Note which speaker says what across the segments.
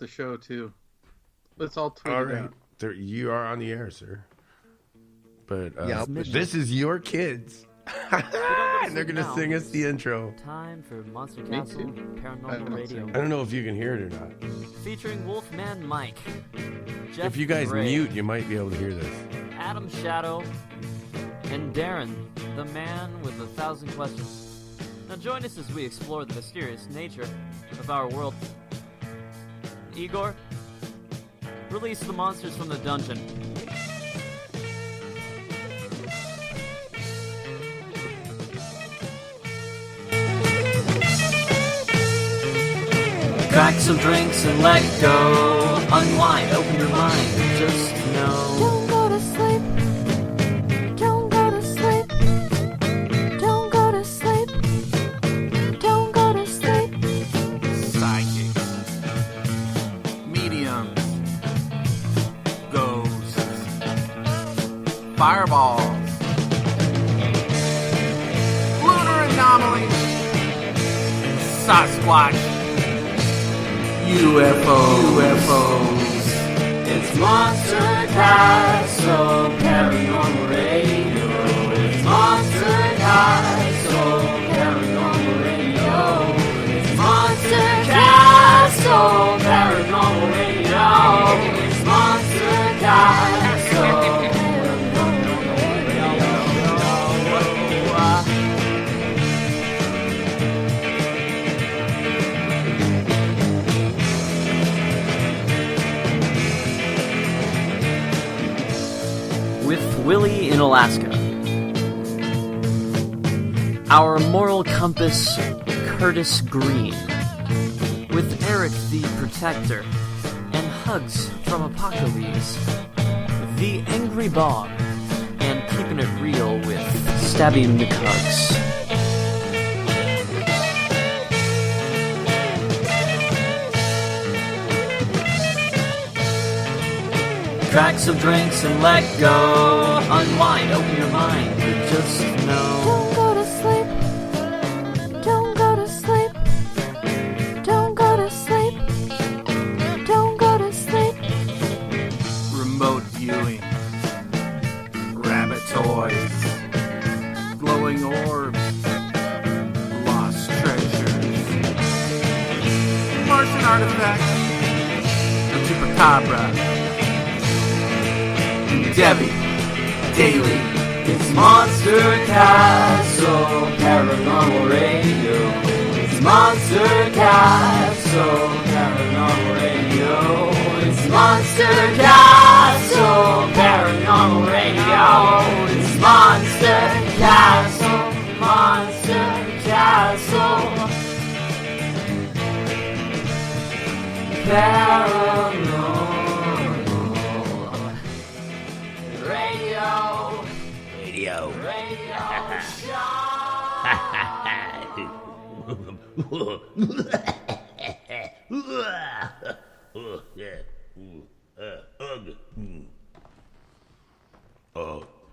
Speaker 1: the show too. Let's all tweet
Speaker 2: All
Speaker 1: it
Speaker 2: right.
Speaker 1: out.
Speaker 2: You are on the air, sir. But
Speaker 3: Yep.
Speaker 2: this is your kids. And they're going to sing us the intro.
Speaker 4: Time for Monster
Speaker 1: Me
Speaker 4: Castle
Speaker 1: too. I
Speaker 4: Paranormal
Speaker 1: don't
Speaker 4: Radio.
Speaker 1: sing.
Speaker 2: I don't know if you can hear it or not.
Speaker 4: Featuring Wolfman Mike. Jeff
Speaker 2: If you guys
Speaker 4: Gray,
Speaker 2: mute, you might be able to hear this.
Speaker 4: Adam Shadow, and Darren, the man with 1,000 questions. Now join us as we explore the mysterious nature of our world. Igor, release the monsters from the dungeon. Crack some drinks and let go. Unwind, open your mind, just know.
Speaker 5: Don't go to sleep. Don't go to sleep. Don't go to sleep. Don't go to sleep.
Speaker 6: Psychics, mediums, ghosts, fireballs, lunar anomalies, Sasquatch, UFOs.
Speaker 4: It's Monster Castle Paranormal Radio. It's Monster Castle Paranormal Radio. It's Monster Castle Paranormal Radio. It's Monster Castle Paranormal Radio. With Willie in Alaska. Our moral compass, Curtis Green. With Eric the Protector. And hugs from Apocalypse. The Angry Bob. And keeping it real with Stabby McHugs. Crack some drinks and let go. Unwind, open your mind, but just know.
Speaker 5: Don't go to sleep. Don't go to sleep. Don't go to sleep. Don't go to sleep.
Speaker 6: remote viewing, rabbit toys, glowing orbs, lost treasures, Martian artifacts, the chupacabra, Debbie, Daily.
Speaker 4: It's Monster Castle Paranormal Radio. It's Monster Castle Paranormal Radio. It's Monster Castle Paranormal Radio. It's Monster Castle, Monster Castle Paranormal Radio. Radio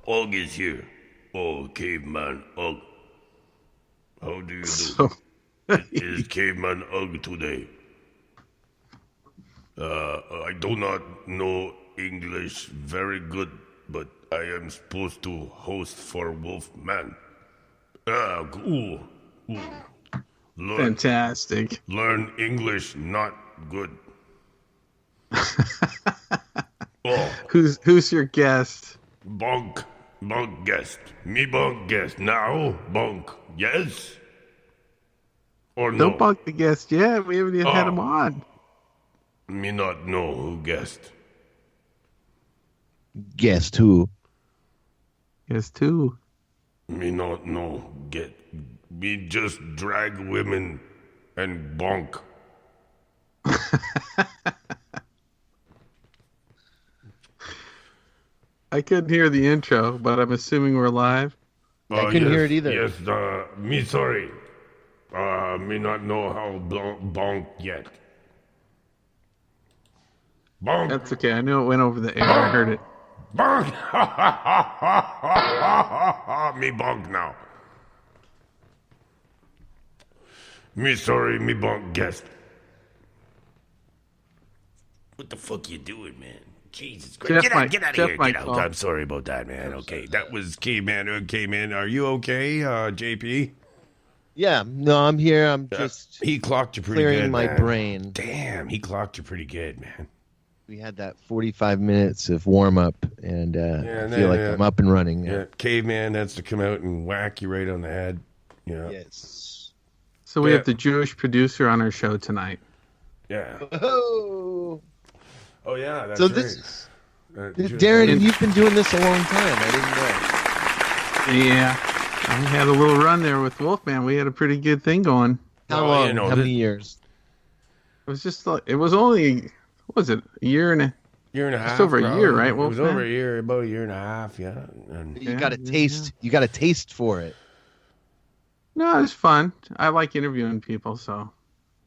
Speaker 7: Og is here. Oh, caveman Og. How do you do?
Speaker 1: So,
Speaker 7: Is caveman Og today? I do not know English very good, but I am supposed to host for Wolfman.
Speaker 1: fantastic.
Speaker 7: Learn English not good. Oh,
Speaker 1: Who's your guest?
Speaker 7: bonk. Bonk guest. Me bonk guest. Now, bonk. Yes? Or no?
Speaker 1: Don't bunk the guest yet. We haven't even had him
Speaker 7: Oh.
Speaker 1: on.
Speaker 7: Me not know who guest.
Speaker 3: Guess who?
Speaker 1: Yes, too.
Speaker 7: Me not know. Me just drag women and bonk.
Speaker 1: I couldn't hear the intro, but I'm assuming we're live.
Speaker 3: I couldn't hear it either.
Speaker 7: Yes, me sorry. Me not know how bonk yet. Bonk.
Speaker 1: That's okay. I knew it went over the air. I heard it.
Speaker 7: Bonk. Me bonk now. Me sorry, me bonk guest. What the fuck you doing, man? Jesus
Speaker 1: Jeff
Speaker 7: Christ. Get out of
Speaker 1: Jeff
Speaker 7: here.
Speaker 1: might
Speaker 7: Get out.
Speaker 1: call.
Speaker 7: I'm sorry about that, man. Okay, that was Caveman who came in. Are you okay, JP?
Speaker 3: Yeah, no, I'm here. I'm just
Speaker 7: He clocked you pretty
Speaker 3: clearing
Speaker 7: good,
Speaker 3: my
Speaker 7: man.
Speaker 3: brain.
Speaker 7: Damn, he clocked you pretty good, man.
Speaker 3: We had that 45 minutes of warm up, and I feel like I'm up and running now.
Speaker 7: Yeah, Caveman has to come out and whack you right on the head. Yeah.
Speaker 3: Yes.
Speaker 1: So we have the Jewish producer on our show tonight.
Speaker 7: Yeah.
Speaker 3: Oh,
Speaker 7: Yeah, that's
Speaker 3: so
Speaker 7: right.
Speaker 3: this,
Speaker 7: Jewish-
Speaker 3: Darren, you've been doing this a long time. I didn't know.
Speaker 1: Yeah. We had a little run there with Wolfman. We had a pretty good thing going.
Speaker 3: How
Speaker 7: Oh,
Speaker 3: long?
Speaker 7: you know,
Speaker 3: How many years?
Speaker 1: It was just like, it was only, what was it, a year and a
Speaker 7: Year and a half.
Speaker 1: Just over a
Speaker 7: probably.
Speaker 1: year, right,
Speaker 7: It was
Speaker 1: Wolfman?
Speaker 7: over a year, about a year and a half, yeah. And
Speaker 3: You got a taste. You got a taste for it.
Speaker 1: No, it was fun. I like interviewing people, so.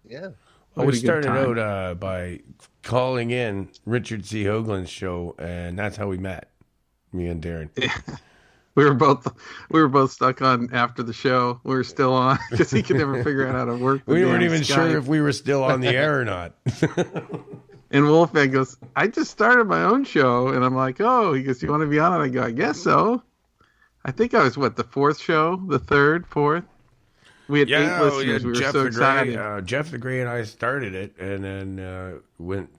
Speaker 3: Yeah.
Speaker 7: well, we
Speaker 1: had a good
Speaker 7: started
Speaker 1: time.
Speaker 7: out by calling in Richard C. Hoagland's show, and that's how we met, me and Darren.
Speaker 1: We were both stuck on after the show. We were still on because he could never figure out how to work.
Speaker 7: We
Speaker 1: the
Speaker 7: weren't
Speaker 1: damn
Speaker 7: even
Speaker 1: Skype.
Speaker 7: sure if we were still on the air or not.
Speaker 1: And Wolfman goes, "I just started my own show," and I'm like, "Oh," he goes, "You want to be on it?" I go, "I guess so." I think I was the fourth show, the third, fourth. We had 8 listeners. We were so excited.
Speaker 7: Jeff the Gray and I started it, and then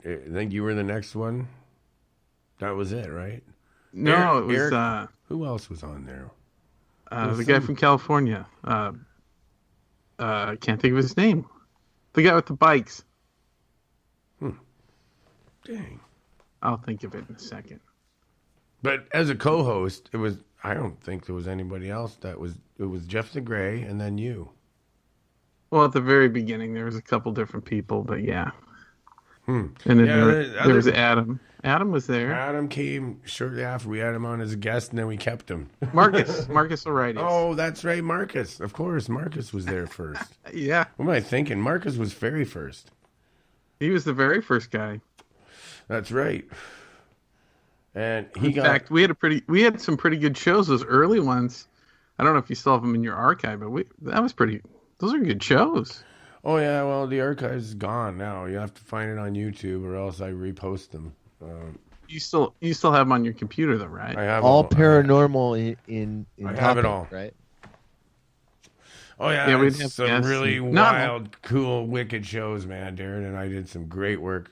Speaker 7: I think you were the next one. That was it, right?
Speaker 1: No, it was
Speaker 7: Eric, who else was on there?
Speaker 1: the guy from California. I can't think of his name. The guy with the bikes.
Speaker 7: Dang.
Speaker 1: I'll think of it in a second.
Speaker 7: But as a co-host, I don't think there was anybody else it was Jeff the Gray and then you.
Speaker 1: Well, at the very beginning, there was a couple different people, but yeah. And then
Speaker 7: Yeah,
Speaker 1: there was Adam. Adam was there.
Speaker 7: Adam came shortly after. We had him on as a guest, and then we kept him.
Speaker 1: Marcus Alrighty.
Speaker 7: Oh, that's right, Marcus. Of course, Marcus was there first.
Speaker 1: Yeah,
Speaker 7: What am I thinking? Marcus was very first.
Speaker 1: he was the very first guy.
Speaker 7: That's right. And
Speaker 1: In fact, we had some pretty good shows. Those early ones. I don't know if you still have them in your archive, but those are good shows.
Speaker 7: Oh yeah, well the archive's gone now. You have to find it on YouTube, or else I repost them.
Speaker 1: You still have them on your computer though, right?
Speaker 7: I have
Speaker 3: All
Speaker 7: them.
Speaker 3: paranormal in
Speaker 7: I have
Speaker 3: topic,
Speaker 7: it all.
Speaker 3: right?
Speaker 7: Oh yeah,
Speaker 1: Yeah, we'd
Speaker 7: it's
Speaker 1: have
Speaker 7: some
Speaker 1: guests.
Speaker 7: really
Speaker 1: No.
Speaker 7: wild, cool, wicked shows, man. Darren and I did some great work.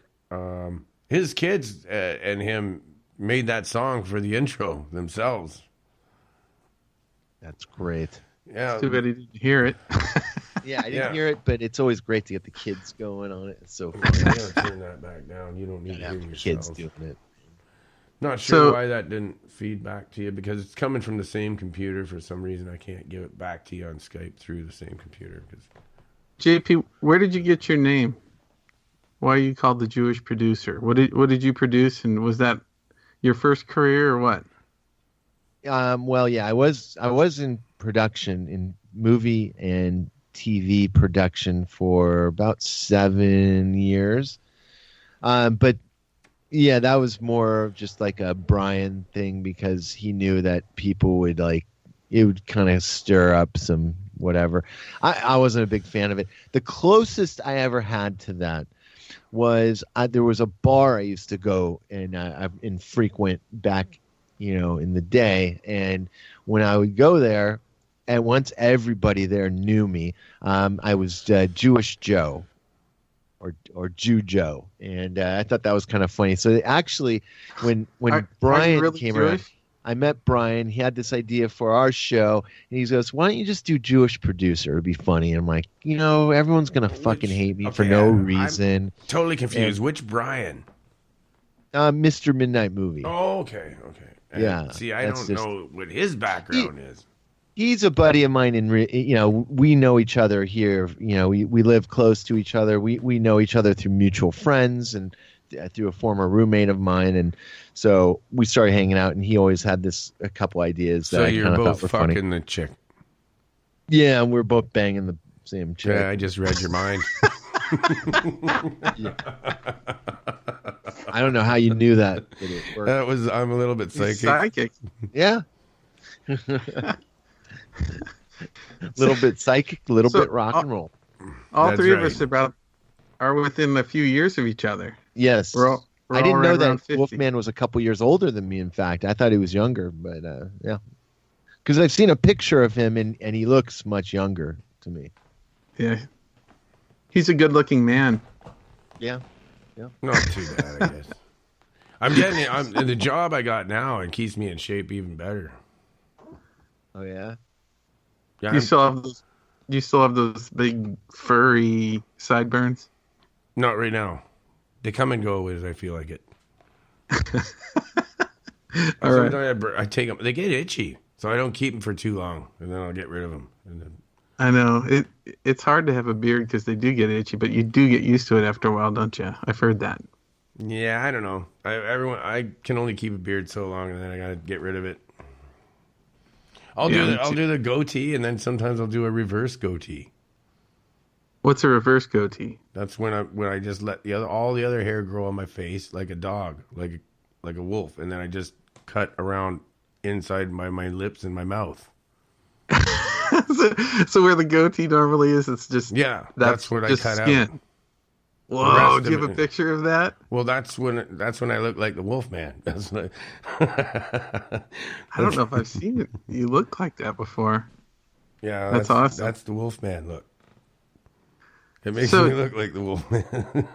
Speaker 7: His kids and him made that song for the intro themselves.
Speaker 3: That's great.
Speaker 7: Yeah,
Speaker 1: Too bad he didn't hear it.
Speaker 3: Yeah, I didn't
Speaker 7: Yeah.
Speaker 3: hear it, but it's always great to get the kids going on it. It's so fun.
Speaker 7: I gotta turn that back down. You don't need to
Speaker 3: Yeah,
Speaker 7: hear
Speaker 3: the
Speaker 7: yourself.
Speaker 3: kids doing it.
Speaker 7: Not sure
Speaker 1: So-
Speaker 7: why that didn't feed back to you, because it's coming from the same computer. For some reason, I can't give it back to you on Skype through the same computer.
Speaker 1: JP, where did you get your name? Why are you called the Jewish producer? What did you produce, and was that your first career or what?
Speaker 3: Well, yeah, I was in production, in movie and TV production for about 7 years. But yeah, that was more just like a Brian thing, because he knew that people would it would kind of stir up some whatever. I wasn't a big fan of it. The closest I ever had to that was there was a bar I used to go and frequent back, in the day. And when I would go there, and once everybody there knew me, I was Jewish Joe or Jew Joe. And I thought that was kind of funny. So actually, when
Speaker 1: Are you
Speaker 3: Brian
Speaker 1: really
Speaker 3: came around,
Speaker 1: Jewish?
Speaker 3: I met Brian. He had this idea for our show, and he goes, "Why don't you just do Jewish producer? It'd be funny." And I'm like, everyone's gonna fucking hate me for no reason.
Speaker 7: Totally confused. Which Brian?
Speaker 3: Mr. Midnight Movie.
Speaker 7: Oh, okay. And
Speaker 3: Yeah,
Speaker 7: see, I
Speaker 3: that's
Speaker 7: don't
Speaker 3: just-
Speaker 7: know what his background is.
Speaker 3: He's a buddy of mine, and we know each other here. We live close to each other. We know each other through mutual friends and through a former roommate of mine, and so we started hanging out. And he always had a couple ideas that
Speaker 7: So
Speaker 3: I
Speaker 7: you're
Speaker 3: kind of
Speaker 7: both
Speaker 3: thought were funny.
Speaker 7: fucking the chick.
Speaker 3: Yeah, and we're both banging the same chick.
Speaker 7: Yeah, I just read your mind.
Speaker 3: I don't know how you knew that. But it worked.
Speaker 7: I'm a little bit
Speaker 1: He's
Speaker 7: psychic.
Speaker 1: psychic.
Speaker 3: Yeah. Little bit psychic, a little
Speaker 1: So,
Speaker 3: bit rock and roll.
Speaker 1: All
Speaker 7: That's
Speaker 1: three of
Speaker 7: right.
Speaker 1: us are within a few years of each other.
Speaker 3: Yes.
Speaker 1: We're We're
Speaker 3: I
Speaker 1: all
Speaker 3: didn't
Speaker 1: right
Speaker 3: know
Speaker 1: around
Speaker 3: that
Speaker 1: 50.
Speaker 3: Wolfman was a couple years older than me. In fact, I thought he was younger, but yeah, because I've seen a picture of him and he looks much younger to me.
Speaker 1: Yeah. He's a good-looking man.
Speaker 3: Yeah.
Speaker 7: Not too bad, I guess. The job I got now, it keeps me in shape even better.
Speaker 3: Oh yeah.
Speaker 7: Yeah,
Speaker 1: You still have those big furry sideburns?
Speaker 7: not right now. They come and go as I feel like it.
Speaker 1: All right.
Speaker 7: Sometimes I take them. They get itchy, so I don't keep them for too long, and then I'll get rid of them. And then,
Speaker 1: I know. It's hard to have a beard because they do get itchy, but you do get used to it after a while, don't you? I've heard that.
Speaker 7: yeah, I don't know. I can only keep a beard so long, and then I gotta get rid of it. I'll do the goatee, and then sometimes I'll do a reverse goatee.
Speaker 1: What's a reverse goatee?
Speaker 7: That's when I just let all the other hair grow on my face like a dog, like a wolf, and then I just cut around inside my lips and my mouth.
Speaker 1: so where the goatee normally is, it's just
Speaker 7: that's what
Speaker 1: just
Speaker 7: I cut
Speaker 1: skin.
Speaker 7: out.
Speaker 1: Whoa! Do you have a picture of that?
Speaker 7: Well, that's when I look like the wolf man. That's like,
Speaker 1: I don't know if I've seen it. You look like that before.
Speaker 7: Yeah,
Speaker 1: that's awesome.
Speaker 7: That's the wolf man look. It makes me look like the wolf man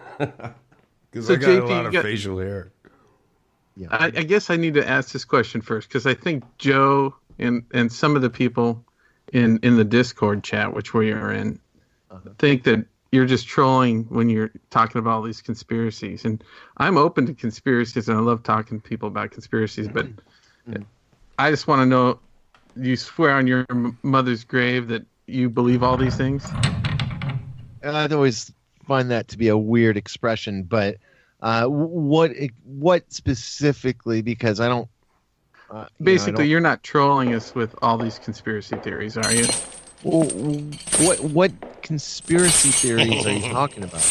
Speaker 7: because I got a lot of facial hair.
Speaker 3: Yeah.
Speaker 1: I guess I need to ask this question first because I think Joe and some of the people in the Discord chat, which we are in, think that you're just trolling when you're talking about all these conspiracies. And I'm open to conspiracies, and I love talking to people about conspiracies. But I just want to know, you swear on your mother's grave that you believe all these things?
Speaker 3: I'd always find that to be a weird expression, but what specifically? Because I don't.
Speaker 1: Basically, you're not trolling us with all these conspiracy theories, are you?
Speaker 3: Well, what conspiracy theories are you talking about?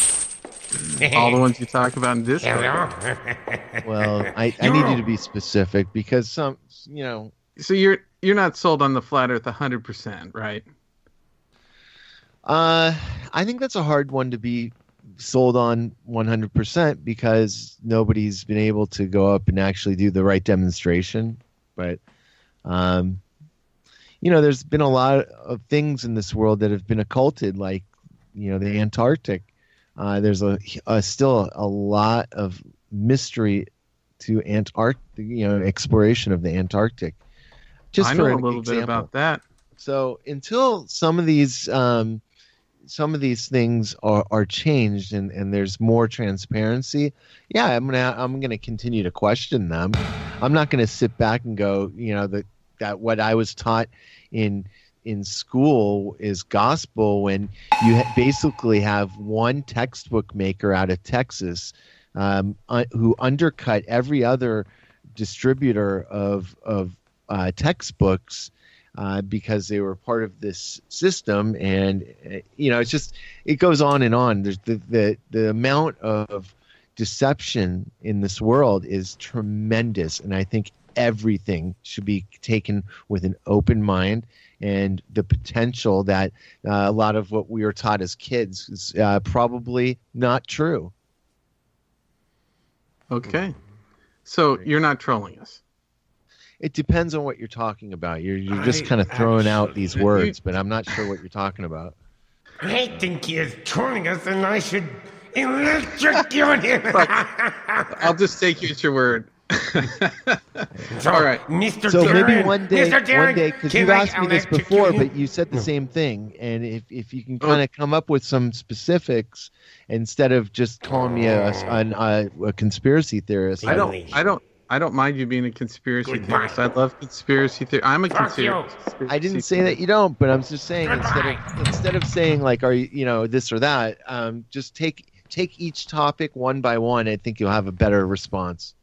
Speaker 1: All the ones you talk about in Discord.
Speaker 3: Well, I need you to be specific because some.
Speaker 1: So you're not sold on the flat Earth 100%, right?
Speaker 3: I think that's a hard one to be sold on 100% because nobody's been able to go up and actually do the right demonstration. But, there's been a lot of things in this world that have been occulted, like, the Antarctic. There's still a lot of mystery to Antarctic, exploration of the Antarctic.
Speaker 1: I know a little bit about that.
Speaker 3: So until some of these things are changed and there's more transparency, I'm gonna continue to question them. I'm not gonna sit back and go, that what I was taught in school is gospel when you basically have one textbook maker out of Texas who undercut every other distributor of textbooks because they were part of this system, and it goes on and on. There's the amount of deception in this world is tremendous, and I think everything should be taken with an open mind. And the potential that a lot of what we were taught as kids is probably not true.
Speaker 1: Okay, so you're not trolling us.
Speaker 3: It depends on what you're talking about. You're just kind of throwing out these words, but I'm not sure what you're talking about.
Speaker 7: I think he is trolling us, and I should electrocute him.
Speaker 1: I'll just take you at your word. All right,
Speaker 7: Mr.
Speaker 3: So
Speaker 7: Darren,
Speaker 3: maybe one day,
Speaker 7: Darren,
Speaker 3: because
Speaker 7: can
Speaker 3: you've
Speaker 7: I
Speaker 3: asked me this
Speaker 7: electrocute
Speaker 3: before,
Speaker 7: you?
Speaker 3: but you said the same thing. And if you can kind of come up with some specifics instead of just calling me a conspiracy theorist.
Speaker 1: I don't mind you being a conspiracy theorist. I love conspiracy theory. I'm a conspiracy.
Speaker 3: I didn't say that you don't, but I'm just saying instead of saying like, are you this or that, just take each topic one by one. I think you'll have a better response.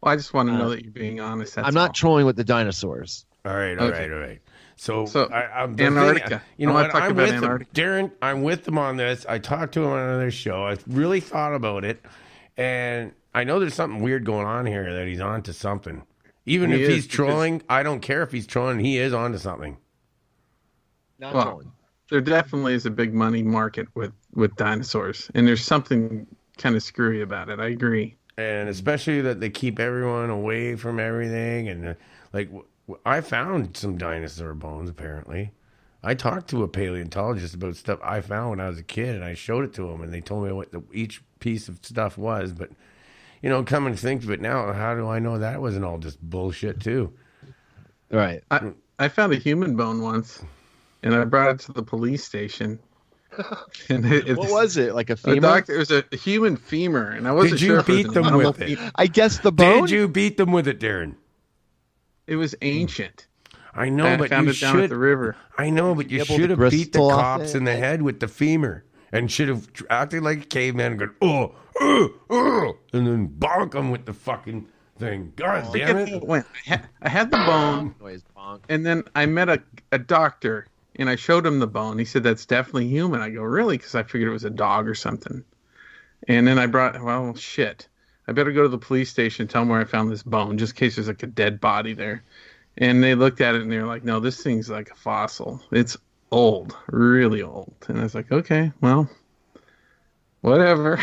Speaker 1: Well, I just want to know that you're being honest.
Speaker 3: I'm not trolling with the dinosaurs.
Speaker 7: All right. So I'm
Speaker 1: Antarctica.
Speaker 7: You know what?
Speaker 1: I'm with him.
Speaker 7: Darren, I'm with them on this. I talked to him on another show. I really thought about it, and I know there's something weird going on here, that he's on to something. Even if he's trolling, I don't care if he's trolling. He is on to something.
Speaker 3: Not trolling.
Speaker 1: There definitely is a big money market with dinosaurs, and there's something kind of screwy about it. I agree.
Speaker 7: and especially that they keep everyone away from everything. And I found some dinosaur bones. Apparently, I talked to a paleontologist about stuff I found when I was a kid, and I showed it to them, and they told me what each piece of stuff was. But come and think of it now, how do I know that wasn't all just bullshit too?
Speaker 3: Right.
Speaker 1: I found a human bone once, and I brought it to the police station. And
Speaker 3: what was it? Like a femur?
Speaker 1: It was a human femur, and I wasn't
Speaker 7: Did
Speaker 1: sure
Speaker 7: you
Speaker 1: if it was
Speaker 7: beat
Speaker 1: an
Speaker 7: them
Speaker 1: animal
Speaker 7: with it?
Speaker 1: femur.
Speaker 3: I guess the bone.
Speaker 7: Did you beat them with it, Darren?
Speaker 1: It was ancient.
Speaker 7: I know,
Speaker 1: I
Speaker 7: but
Speaker 1: found
Speaker 7: you
Speaker 1: it down at
Speaker 7: should.
Speaker 1: the river.
Speaker 7: I know, but you
Speaker 3: able to
Speaker 7: should have beat the
Speaker 3: bristle off
Speaker 7: cops
Speaker 3: it?
Speaker 7: in the head with the femur, and should have acted like a caveman and gone, and then bonk them with the fucking thing. God damn
Speaker 1: Forget how
Speaker 7: it!
Speaker 1: it went. I had the bone,
Speaker 3: Noise, bonk.
Speaker 1: and then I met a doctor, and I showed him the bone. He said, that's definitely human. I go, really? Because I figured it was a dog or something. And then well, shit. I better go to the police station and tell them where I found this bone, just in case there's like a dead body there. And they looked at it, and they were like, no, this thing's like a fossil. It's old, really old. And I was like, okay, well, whatever.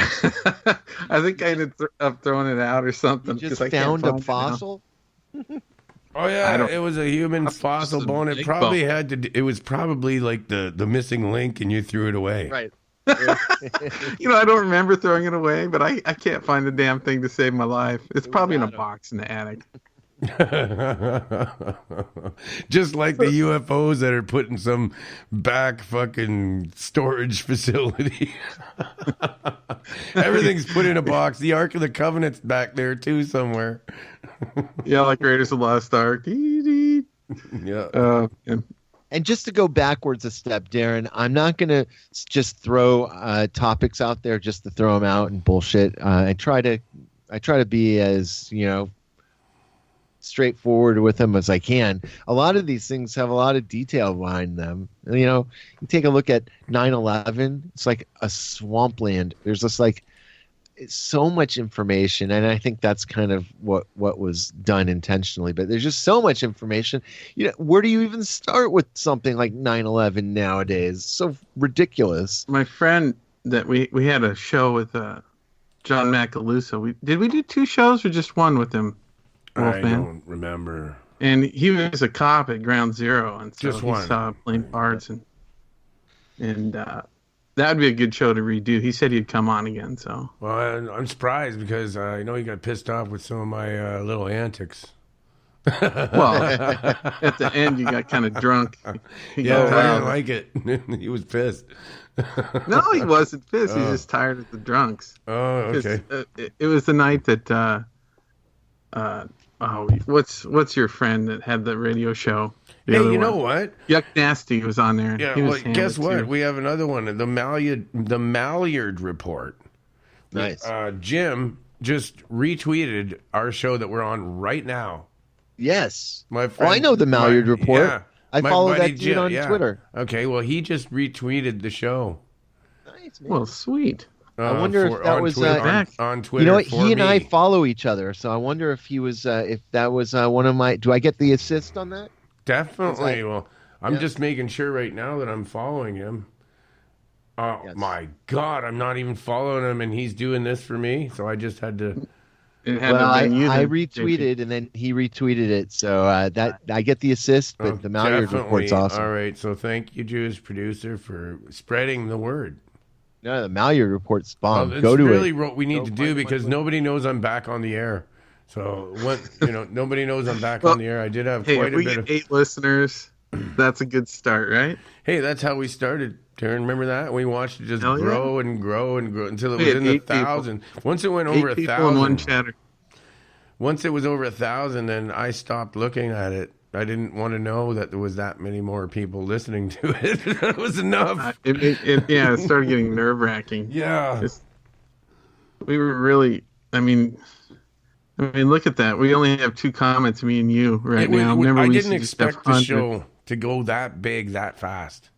Speaker 1: I think I ended up throwing it out or something.
Speaker 3: You just
Speaker 1: 'cause I can't
Speaker 3: found
Speaker 1: find
Speaker 3: a
Speaker 1: it now.
Speaker 3: fossil?
Speaker 7: Oh yeah,
Speaker 1: I don't-
Speaker 7: it was a human fossil
Speaker 1: just a
Speaker 7: bone. It
Speaker 1: big
Speaker 7: probably
Speaker 1: bone.
Speaker 7: had to. It was probably like the missing link, and you threw it away.
Speaker 3: Right.
Speaker 1: I don't remember throwing it away, but I can't find the damn thing to save my life. It's probably in a box in the attic.
Speaker 7: Just like the UFOs that are put in some back fucking storage facility. Everything's put in a box. The Ark of the Covenant's back there too somewhere.
Speaker 1: Yeah, like Raiders of the Lost Ark.
Speaker 7: Yeah.
Speaker 1: And
Speaker 3: And just to go backwards a step, Darren, I'm not going to just throw topics out there just to throw them out and bullshit. I try to be as, straightforward with them as I can. A lot of these things have a lot of detail behind them. You take a look at 9/11, it's like a swampland. There's just like so much information, and I think that's kind of what was done intentionally. But there's just so much information. Where do you even start with something like 9/11 nowadays? It's so ridiculous.
Speaker 1: my friend that we had a show with John Macaluso. Did we do 2 shows or just one with him?
Speaker 7: I
Speaker 1: Wolfman?
Speaker 7: don't remember.
Speaker 1: And he was a cop at Ground Zero, and so
Speaker 7: Just
Speaker 1: he
Speaker 7: one.
Speaker 1: saw playing parts, and that'd be a good show to redo. He said he'd come on again, so.
Speaker 7: Well, I'm surprised because I know you got pissed off with some of my little antics.
Speaker 1: Well, at the end, you got kind of drunk. He
Speaker 7: Yeah,
Speaker 1: got
Speaker 7: I
Speaker 1: tired.
Speaker 7: didn't like it. He was pissed.
Speaker 1: No, he wasn't pissed. He's just tired of the drunks.
Speaker 7: Oh,
Speaker 1: 'Cause,
Speaker 7: okay.
Speaker 1: it was the night that what's your friend that had the radio show? The
Speaker 7: Hey,
Speaker 1: other
Speaker 7: you know
Speaker 1: one?
Speaker 7: what?
Speaker 1: Yuck Nasty was on there.
Speaker 7: Yeah,
Speaker 1: He was
Speaker 7: well,
Speaker 1: hammered,
Speaker 7: guess what?
Speaker 1: too.
Speaker 7: We have another one. The Malyard Report.
Speaker 3: Nice.
Speaker 7: Jim just retweeted our show that we're on right now.
Speaker 3: Yes.
Speaker 7: My
Speaker 3: Oh,
Speaker 7: friend,
Speaker 3: I know the Malyard Report.
Speaker 7: Yeah,
Speaker 3: I
Speaker 7: my
Speaker 3: follow
Speaker 7: buddy
Speaker 3: that dude
Speaker 7: Jim,
Speaker 3: on
Speaker 7: yeah.
Speaker 3: Twitter.
Speaker 7: Okay, well, he just retweeted the show.
Speaker 3: Nice, man.
Speaker 1: Well, sweet.
Speaker 3: I wonder if that
Speaker 7: on
Speaker 3: was,
Speaker 7: Twitter,
Speaker 1: back.
Speaker 7: on Twitter.
Speaker 3: You know what?
Speaker 7: for
Speaker 3: He and I
Speaker 7: me.
Speaker 3: follow each other, so I wonder if he was, if that was one of my. Do I get the assist on that?
Speaker 7: Definitely. Well, I'm
Speaker 3: Yeah.
Speaker 7: just making sure right now that I'm following him. Oh
Speaker 3: Yes.
Speaker 7: my God, I'm not even following him, and he's doing this for me. So I just had to.
Speaker 1: It had to
Speaker 3: Well,
Speaker 1: have been you
Speaker 3: I
Speaker 1: then,
Speaker 3: retweeted and then he retweeted it, so that I get the assist. But
Speaker 7: Oh,
Speaker 3: the Malyard
Speaker 7: definitely.
Speaker 3: Report's awesome.
Speaker 7: All right, so thank you, Jewish producer, for spreading the word.
Speaker 3: No, the Malyard Report's bomb.
Speaker 7: It's
Speaker 3: Go to
Speaker 7: really
Speaker 3: it.
Speaker 7: what we need
Speaker 3: Go
Speaker 7: to
Speaker 3: find
Speaker 7: do
Speaker 3: my
Speaker 7: because
Speaker 3: Twitter.
Speaker 7: nobody knows I'm back on the air. So nobody knows I'm back
Speaker 1: Well,
Speaker 7: on the air. I did have
Speaker 1: Hey,
Speaker 7: quite
Speaker 1: if
Speaker 7: a
Speaker 1: we
Speaker 7: bit
Speaker 1: get
Speaker 7: of.
Speaker 1: 8 listeners, that's a good start, right?
Speaker 7: Hey, that's how we started. Darren, remember that? We watched it just
Speaker 1: Hell yeah.
Speaker 7: grow and grow and grow until it
Speaker 1: We
Speaker 7: was
Speaker 1: had
Speaker 7: in the
Speaker 1: 8 people.
Speaker 7: 1,000. Once it went
Speaker 1: 8
Speaker 7: over a
Speaker 1: people in one
Speaker 7: 1,000,
Speaker 1: chatter.
Speaker 7: once it was over 1,000, then I stopped looking at it. I didn't want to know that there was that many more people listening to it. That was enough.
Speaker 1: It started getting nerve wracking.
Speaker 7: Yeah.
Speaker 1: We were really, I mean, look at that. We only have 2 comments, me and you, right now. Remember,
Speaker 7: I
Speaker 1: we used
Speaker 7: didn't
Speaker 1: to just have
Speaker 7: expect the
Speaker 1: 100.
Speaker 7: show to go that big that fast.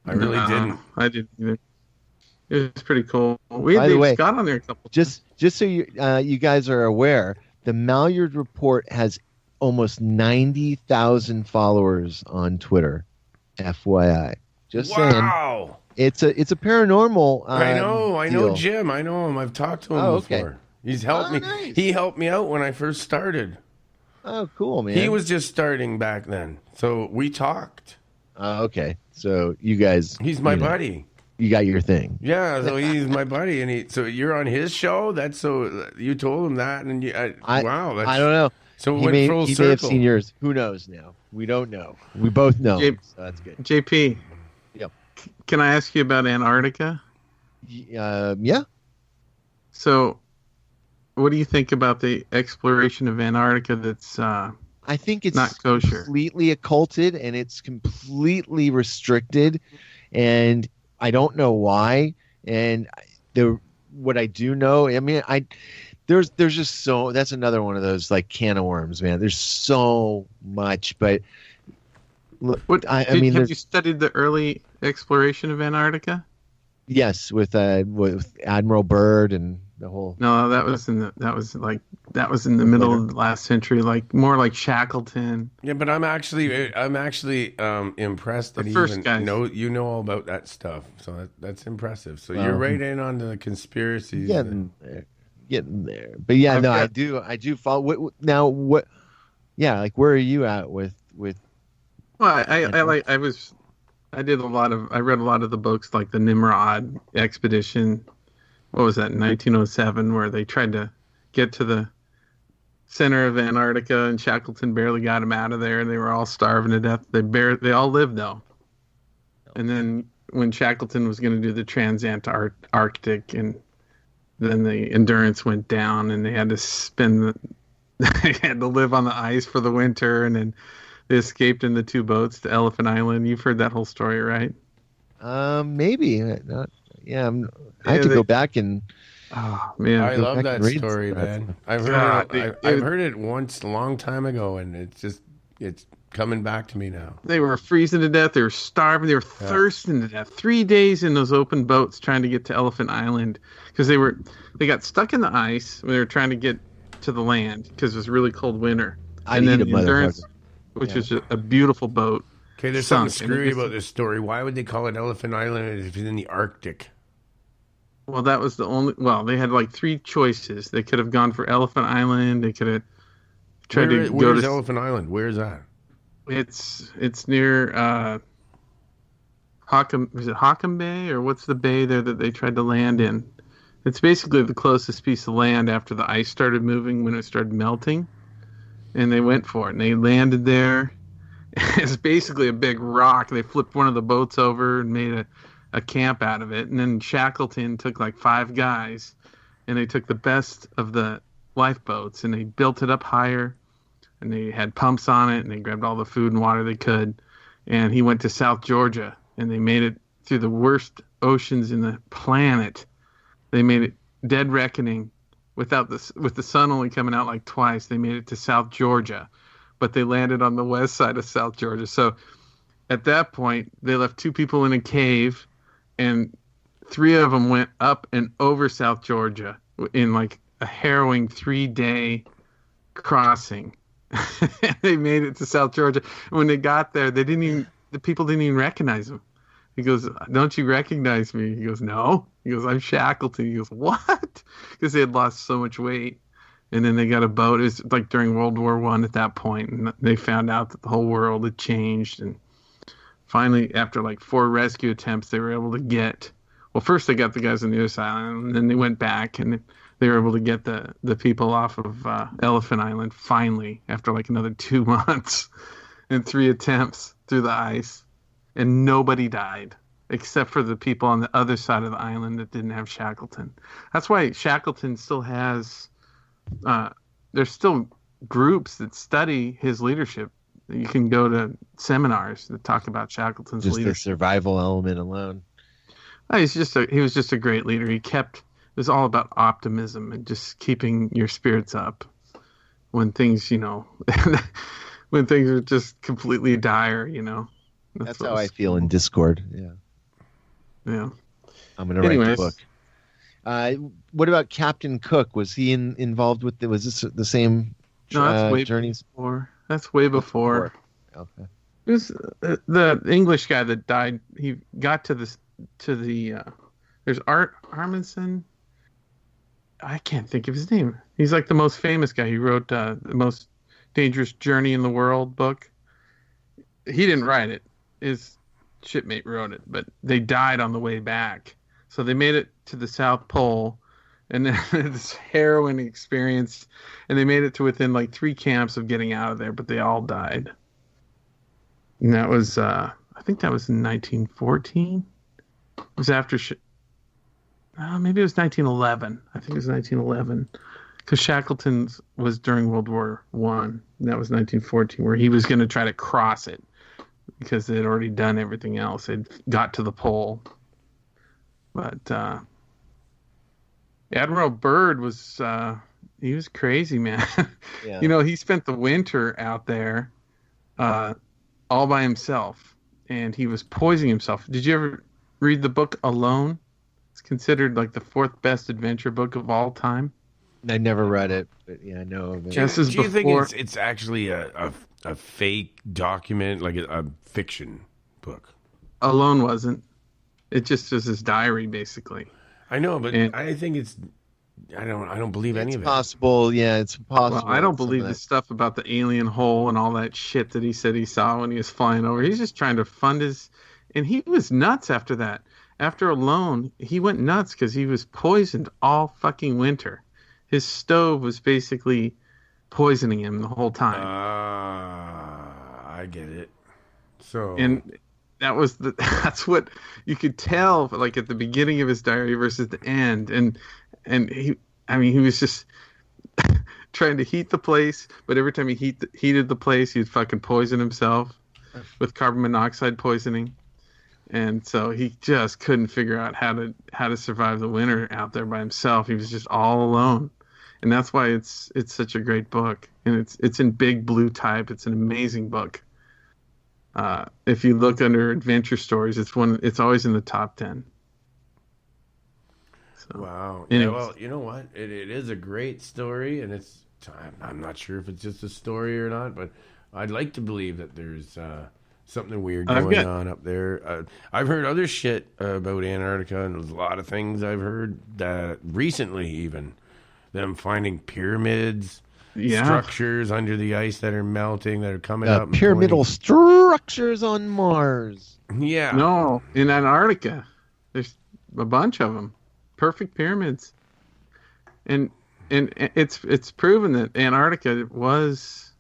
Speaker 7: I really
Speaker 1: No,
Speaker 7: didn't.
Speaker 1: I didn't either. It was pretty cool. We
Speaker 3: By
Speaker 1: had
Speaker 3: the
Speaker 1: Dave
Speaker 3: way,
Speaker 1: Scott on there a couple
Speaker 3: Just so you guys are aware, the Malyard Report has almost 90,000 followers on Twitter. FYI, just saying.
Speaker 7: Wow.
Speaker 3: It's a paranormal.
Speaker 7: I know
Speaker 3: deal.
Speaker 7: Jim. I know him. I've talked to him
Speaker 3: Oh, okay.
Speaker 7: before. He's helped me.
Speaker 3: Nice.
Speaker 7: He helped me out when I first started.
Speaker 3: Oh, cool, man.
Speaker 7: He was just starting back then, so we talked.
Speaker 3: Okay. So you guys.
Speaker 7: He's my buddy.
Speaker 3: You got your thing.
Speaker 7: Yeah, so he's my buddy, and so you're on his show. That's so you told him that, and wow, that's,
Speaker 3: I don't know.
Speaker 7: So
Speaker 3: he may have seen yours. Who knows now? We don't know. We both know. So that's good.
Speaker 1: JP.
Speaker 3: Yep.
Speaker 1: Can I ask you about Antarctica?
Speaker 3: Yeah.
Speaker 1: So, what do you think about the exploration of Antarctica? That's
Speaker 3: I think it's
Speaker 1: not kosher.
Speaker 3: Completely occulted, and it's completely restricted, and I don't know why. And what I do know, I mean, there's just so that's another one of those like can of worms, man. There's so much, but have
Speaker 1: you studied the early exploration of Antarctica?
Speaker 3: Yes, with Admiral Byrd and the whole.
Speaker 1: No, that was in the middle of the last century, like more like Shackleton.
Speaker 7: Yeah, but I'm actually impressed that you know all about that stuff. So that's impressive. So you're right in on the conspiracies.
Speaker 3: Getting there, but yeah, I do follow. What? Yeah, like where are you at with?
Speaker 1: Well, I read a lot of the books like the Nimrod expedition. What was that, in 1907, where they tried to get to the center of Antarctica and Shackleton barely got them out of there, and they were all starving to death. They all lived though. And then when Shackleton was going to do the Trans-Arctic, and then the Endurance went down, and they had to they had to live on the ice for the winter, and then they escaped in the 2 boats to Elephant Island. You've heard that whole story, right?
Speaker 3: Maybe not. Yeah, I have to go back and.
Speaker 1: Oh man,
Speaker 7: I love that story, man. I've heard it once a long time ago, and it's coming back to me now.
Speaker 1: They were freezing to death. They were starving. They were thirsting to death. 3 days in those open boats trying to get to Elephant Island because they got stuck in the ice when they were trying to get to the land because it was a really cold winter. And then the Endurance, which is a beautiful boat.
Speaker 7: Okay, there's something screwy about this story. Why would they call it Elephant Island if it's in the Arctic?
Speaker 1: Well, that was the only. Well, they had like 3 choices. They could have gone for Elephant Island. They could have tried to go to.
Speaker 7: Where's Elephant Island? Where's that?
Speaker 1: It's near Hockham. Is it Hockham Bay, or what's the bay there that they tried to land in? It's basically the closest piece of land after the ice started moving when it started melting, and they went for it. And they landed there. It's basically a big rock. They flipped one of the boats over and made a camp out of it. And then Shackleton took like 5 guys, and they took the best of the lifeboats, and they built it up higher, and they had pumps on it, and they grabbed all the food and water they could. And he went to South Georgia, and they made it through the worst oceans in the planet. They made it dead reckoning with the sun only coming out like twice. They made it to South Georgia, but they landed on the west side of South Georgia. So at that point, they left 2 people in a cave, and 3 of them went up and over South Georgia in like a harrowing 3-day crossing. They made it to South Georgia. And when they got there, the people didn't even recognize them. He goes, "Don't you recognize me?" He goes, "No." He goes, "I'm Shackleton." He goes, "What?" Because they had lost so much weight. And then they got a boat. It was like during World War I at that point, and they found out that the whole world had changed. And finally, after like 4 rescue attempts, they were able to get. Well, first they got the guys on the other side, and then they went back, and they were able to get the people off of Elephant Island finally after like another 2 months and 3 attempts through the ice, and nobody died except for the people on the other side of the island that didn't have Shackleton. That's why Shackleton still has. There's still groups that study his leadership. You can go to seminars that talk about Shackleton's leadership.
Speaker 3: Just the survival element alone.
Speaker 1: He was just a great leader. It was all about optimism and just keeping your spirits up when things, when things are just completely dire,
Speaker 3: That's how I feel in Discord. Yeah.
Speaker 1: Yeah.
Speaker 3: I'm going to write the book. What about Captain Cook? Was he involved with was this the same journeys?
Speaker 1: Before. That's way before.
Speaker 3: Okay.
Speaker 1: It was the English guy that died. He got to the there's Art Armisen. I can't think of his name. He's like the most famous guy. He wrote the most dangerous journey in the world book. He didn't write it. His shipmate wrote it, but they died on the way back. So they made it to the South Pole, and then this harrowing experience, and they made it to within like 3 camps of getting out of there, but they all died. And that was, I think that was in 1914. It was after, maybe it was 1911. I think it was 1911, because Shackleton's was during World War One. That was 1914, where he was going to try to cross it because they had already done everything else. They'd got to the pole. But Admiral Byrd was he was crazy, man.
Speaker 3: Yeah.
Speaker 1: You know, he spent the winter out there all by himself, and he was poisoning himself. Did you ever read the book Alone? It's considered like the 4th best adventure book of all time.
Speaker 3: I never read it, but yeah, I know of it.
Speaker 7: Do you think it's actually a fake document, like a fiction book?
Speaker 1: Alone wasn't. It just was his diary, basically.
Speaker 7: I know, but I think it's. I don't believe any of it.
Speaker 3: Possible, yeah, it's possible.
Speaker 1: Well, I don't believe the stuff about the alien hole and all that shit that he said he saw when he was flying over. He's just trying to fund his, and he was nuts after that. After Alone, he went nuts because he was poisoned all fucking winter. His stove was basically poisoning him the whole time.
Speaker 7: I get it. So
Speaker 1: and that's what you could tell, like at the beginning of his diary versus the end, and he was just trying to heat the place, but every time he heated the place, he'd fucking poison himself with carbon monoxide poisoning, and so he just couldn't figure out how to survive the winter out there by himself. He was just all alone, and that's why it's such a great book, and it's in big blue type. It's an amazing book. If you look under adventure stories, it's always in the top 10. So,
Speaker 7: wow.
Speaker 1: anyways.
Speaker 7: Yeah, well, you know what? It is a great story, and I'm not sure if it's just a story or not, but I'd like to believe that there's something weird going on up there. I've heard other shit about Antarctica, and there's a lot of things I've heard that recently, even them finding pyramids.
Speaker 1: Yeah.
Speaker 7: Structures under the ice that are melting, that are coming up.
Speaker 3: Pyramidal structures on Mars.
Speaker 7: Yeah.
Speaker 1: No, in Antarctica, there's a bunch of them. Perfect pyramids. And it's proven that Antarctica was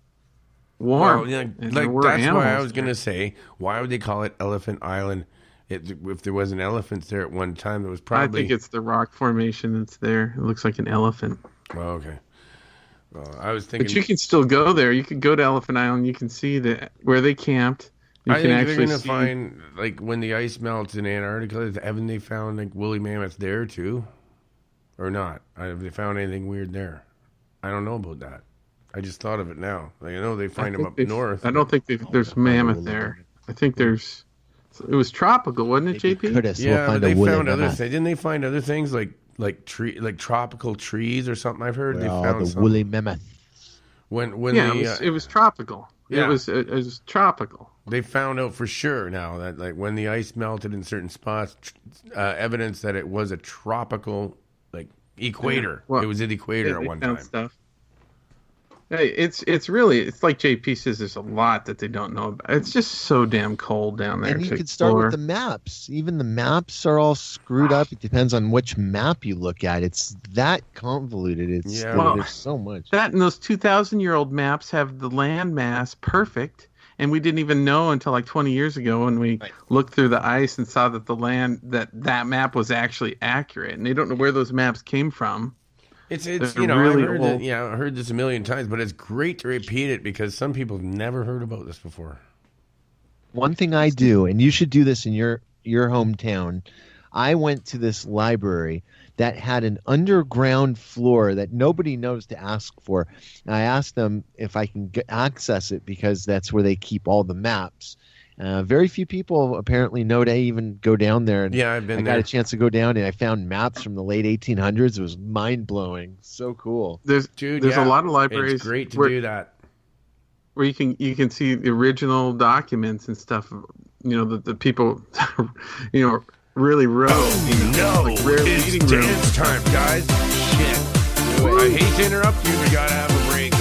Speaker 1: warm.
Speaker 7: Well, yeah,
Speaker 1: and
Speaker 7: like
Speaker 1: there
Speaker 7: that's why I was
Speaker 1: there.
Speaker 7: gonna say, why would they call it Elephant Island? If there was an elephant there at one time, there was probably.
Speaker 1: I think it's the rock formation that's there. It looks like an elephant.
Speaker 7: Oh, okay. Well, I was thinking,
Speaker 1: but you can still go there. You could go to Elephant Island. You can see where they camped. I think
Speaker 7: they're gonna find, like, when the ice melts in Antarctica. Haven't they found like woolly mammoths there too, or not? Have they found anything weird there? I don't know about that. I just thought of it now. Like, I know they find them up north.
Speaker 1: I don't think there's mammoth there. I think there's. It was tropical, wasn't it, JP?
Speaker 7: Yeah, but they found other things. Didn't they find other things like tropical trees or something? I've heard they found
Speaker 3: the woolly mammoth.
Speaker 1: It was tropical.
Speaker 7: Yeah.
Speaker 1: It was tropical.
Speaker 7: They found out for sure now that, like, when the ice melted in certain spots, evidence that it was a tropical, like, equator.
Speaker 1: Yeah. Well,
Speaker 7: it was an equator at one time.
Speaker 1: Stuff. Hey, it's like JP says. There's a lot that they don't know about. It's just so damn cold down there.
Speaker 3: And you could start with the maps. Even the maps are all screwed up. It depends on which map you look at. It's that convoluted. There's so much.
Speaker 1: That and those 2,000-year-old maps have the landmass perfect, and we didn't even know until like 20 years ago when we looked through the ice and saw that that map was actually accurate. And they don't know where those maps came from.
Speaker 7: It's really I heard this a million times, but it's great to repeat it because some people have never heard about this before.
Speaker 3: One thing I do, and you should do this in your hometown, I went to this library that had an underground floor that nobody knows to ask for. And I asked them if I can access it because that's where they keep all the maps. Very few people apparently know to even go down there. And
Speaker 7: I've been
Speaker 3: there. I got a chance to go down, and I found maps from the late 1800s. It was mind-blowing. So cool.
Speaker 1: There's a lot of libraries.
Speaker 7: It's great to do that.
Speaker 1: Where you can see the original documents and stuff. You know, the people, really wrote.
Speaker 7: It's dance time, guys. Shit. I hate to interrupt you, we gotta have a break.